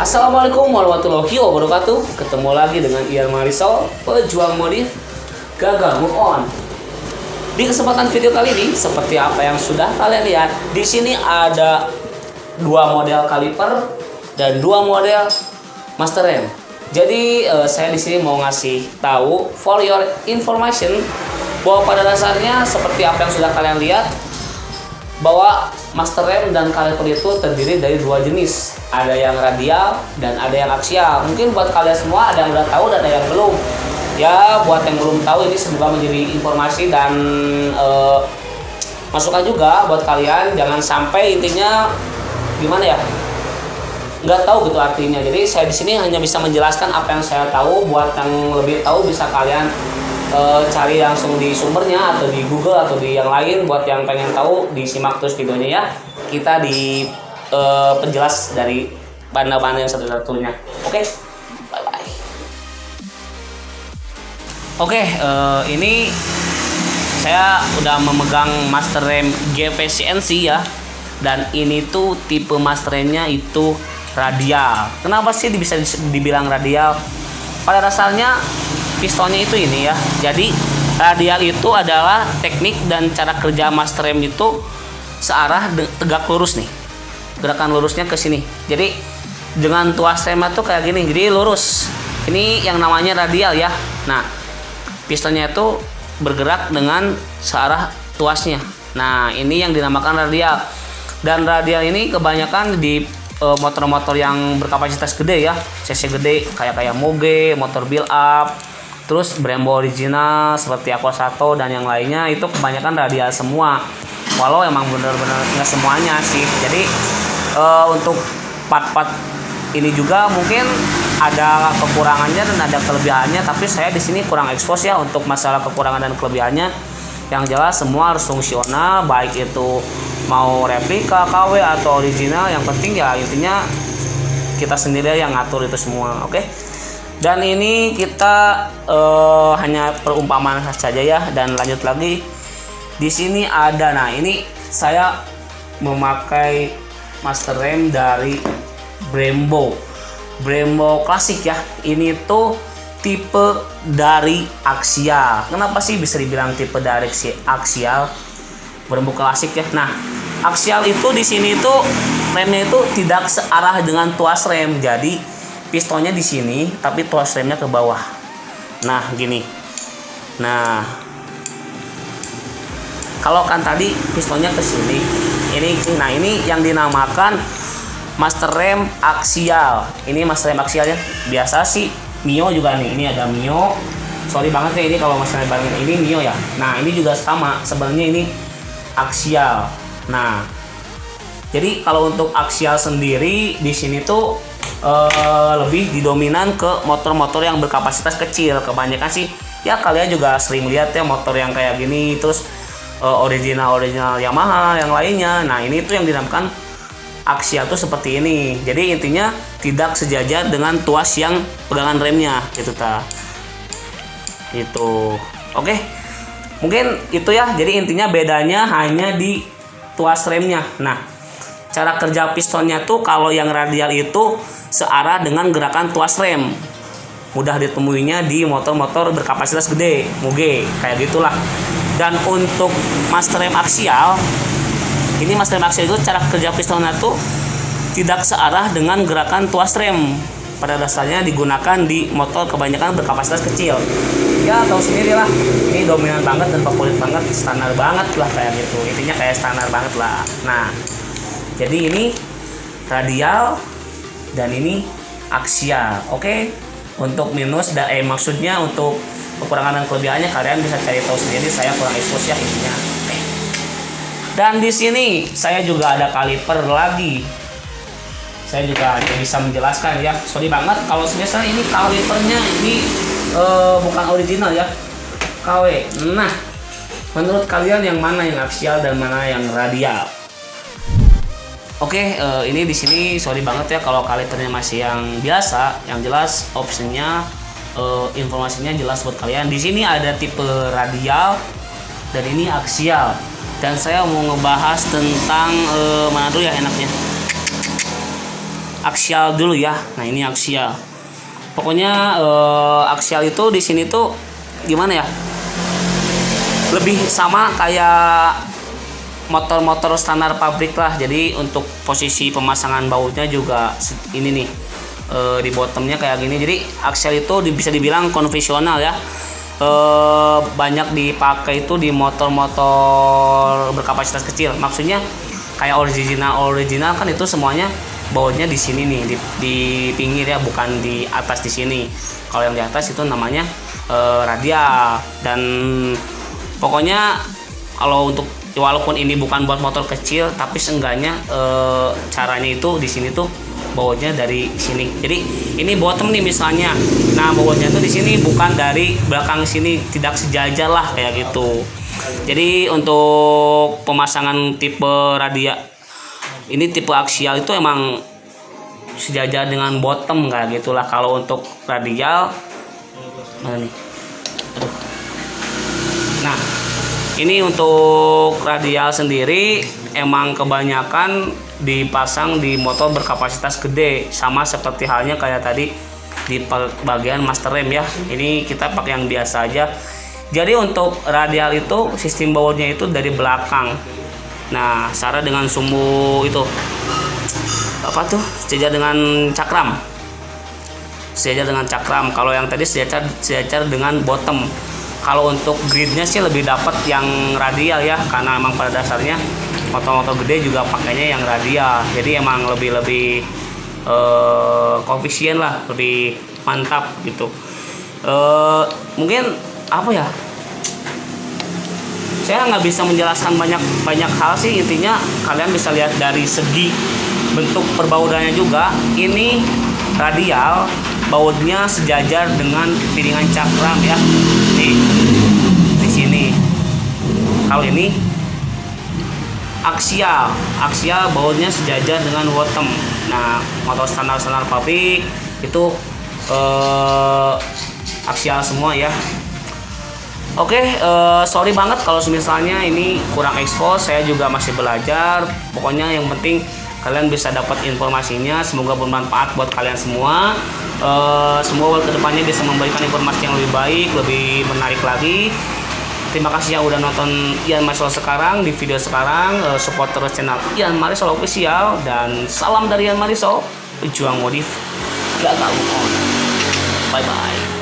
Assalamualaikum warahmatullahi wabarakatuh. Ketemu lagi dengan Ian Marisol, pejuang modif gagal move on. Di kesempatan video kali ini, seperti apa yang sudah kalian lihat, di sini ada dua model kaliper dan dua model master rem. Jadi saya di sini mau ngasih tahu for your information bahwa pada dasarnya seperti apa yang sudah kalian lihat, bahwa master rem dan kaliper itu terdiri dari dua jenis. Ada yang radial dan ada yang aksial. Mungkin buat kalian semua ada yang udah tahu dan ada yang belum. Ya, buat yang belum tahu ini semoga menjadi informasi dan masukan juga buat kalian. Jangan sampai intinya gimana ya, nggak tahu gitu artinya. Jadi saya di sini hanya bisa menjelaskan apa yang saya tahu. Buat yang lebih tahu bisa kalian cari langsung di sumbernya atau di Google atau di yang lain. Buat yang pengen tahu disimak terus videonya ya. Kita di penjelas dari bahan-bahan yang satu-satunya. Oke, bye bye. Oke, ini saya udah memegang master rem GV-CNC ya. Dan ini tuh tipe master remnya itu radial. Kenapa sih bisa dibilang radial? Pada dasarnya pistonnya itu ini ya. Jadi radial itu adalah teknik dan cara kerja master rem itu searah tegak lurus nih. Gerakan lurusnya ke sini. Jadi dengan tuas remnya tuh kayak gini. Jadi lurus. Ini yang namanya radial ya. Nah, pistonnya itu bergerak dengan searah tuasnya. Nah, ini yang dinamakan radial. Dan radial ini kebanyakan di motor-motor yang berkapasitas gede ya, cc gede kayak Moge, motor build up, terus Brembo original seperti Aqua Sato dan yang lainnya itu kebanyakan radial semua. Walau emang bener-bener nggak semuanya sih. Jadi untuk part-part ini juga mungkin ada kekurangannya dan ada kelebihannya, tapi saya di sini kurang ekspos ya untuk masalah kekurangan dan kelebihannya. Yang jelas semua harus fungsional, baik itu mau replika, KW atau original. Yang penting ya intinya kita sendiri yang ngatur itu semua, oke? Dan ini kita hanya perumpamaan saja ya. Dan lanjut lagi, di sini ada, nah ini saya memakai master rem dari Brembo klasik ya. Ini tuh tipe dari aksial. Kenapa sih bisa dibilang tipe dari aksial? Brembo klasik ya. Nah, aksial itu di sini tuh remnya itu tidak searah dengan tuas rem. Jadi pistonnya di sini tapi tuas remnya ke bawah. Nah, gini. Nah, kalau kan tadi pistonnya ke sini. Ini yang dinamakan master rem aksial. Ini master rem aksial ya. Biasa sih Mio juga nih. Ini ada Mio. Sorry banget ya ini kalau master rem ini Mio ya. Nah, ini juga sama. Sebenarnya ini aksial. Nah, jadi kalau untuk aksial sendiri di sini tuh lebih didominan ke motor-motor yang berkapasitas kecil. Kebanyakan sih ya kalian juga sering lihat ya motor yang kayak gini, terus original Yamaha yang lainnya. Nah, ini tuh yang dinamakan aksial tuh seperti ini. Jadi intinya tidak sejajar dengan tuas yang pegangan remnya gitu ta. Itu. Oke. Mungkin itu ya. Jadi intinya bedanya hanya di tuas remnya. Nah, cara kerja pistonnya tuh kalau yang radial itu searah dengan gerakan tuas rem. Mudah ditemuinya di motor-motor berkapasitas gede, Moge, kayak gitulah. Dan untuk master rem aksial, ini master rem aksial itu cara kerja pistonnya tuh tidak searah dengan gerakan tuas rem. Pada dasarnya digunakan di motor kebanyakan berkapasitas kecil. Ya tahu sendiri lah, ini dominan banget dan favorit banget, standar banget lah kayak gitu. Intinya kayak standar banget lah. Nah, jadi ini radial dan ini aksial. Oke. Untuk minus dan maksudnya untuk kekurangan dan kelebihannya kalian bisa cari tahu sendiri, saya kurang expose ya intinya. Oke. Dan di sini saya juga ada kaliper lagi. Saya juga bisa menjelaskan ya. Sorry banget kalau misalnya ini kalipernya ini bukan original ya. KW. Nah, menurut kalian yang mana yang aksial dan mana yang radial? Oke, ini di sini sorry banget ya kalau kalipernya masih yang biasa. Yang jelas opsinya informasinya jelas buat kalian. Di sini ada tipe radial dan ini aksial. Dan saya mau ngebahas tentang mana dulu ya enaknya. Aksial dulu ya. Nah, ini aksial. Pokoknya aksial itu di sini tuh gimana ya? Lebih sama kayak motor-motor standar pabrik lah. Jadi untuk posisi pemasangan bautnya juga ini nih di bottomnya kayak gini. Jadi aksial itu bisa dibilang konvensional ya. Banyak dipakai itu di motor-motor berkapasitas kecil. Maksudnya kayak original kan itu semuanya bautnya di sini nih di pinggir ya, bukan di atas di sini. Kalau yang di atas itu namanya radial. Dan pokoknya kalau untuk walaupun ini bukan buat motor kecil, tapi seenggaknya caranya itu di sini tuh bautnya dari sini. Jadi ini bottom nih misalnya. Nah, bautnya tuh di sini bukan dari belakang sini, tidak sejajar lah kayak gitu. Jadi untuk pemasangan tipe radial ini tipe aksial itu emang sejajar dengan bottom kayak gitulah. Kalau untuk radial mana nih? Aduh. Nah, ini untuk radial sendiri emang kebanyakan dipasang di motor berkapasitas gede, sama seperti halnya kayak tadi di bagian master rem ya. Ini kita pakai yang biasa aja. Jadi untuk radial itu sistem bautnya itu dari belakang. Nah, secara dengan sumbu itu apa tuh? Sejajar dengan cakram. Sejajar dengan cakram. Kalau yang tadi sejajar dengan bottom. Kalau untuk gridnya sih lebih dapat yang radial ya, karena emang pada dasarnya motor-motor gede juga pakainya yang radial. Jadi emang lebih koefisien lah, lebih mantap gitu. Mungkin apa ya? Saya nggak bisa menjelaskan banyak hal sih. Intinya kalian bisa lihat dari segi bentuk perbaudannya juga. Ini radial, bautnya sejajar dengan piringan cakram ya. Nih, di sini. Kalau ini aksial bautnya sejajar dengan bottom. Nah, motor standar pabrik itu aksial semua ya. Oke, sorry banget kalau misalnya ini kurang expose. Saya juga masih belajar. Pokoknya yang penting kalian bisa dapat informasinya. Semoga bermanfaat buat kalian semua. Semoga kedepannya bisa memberikan informasi yang lebih baik, lebih menarik lagi. Terima kasih yang udah nonton Ian Marisol sekarang di video sekarang. Support terus channel Ian Marisol Official, dan salam dari Ian Marisol, pejuang modif gak tahu. Bye bye.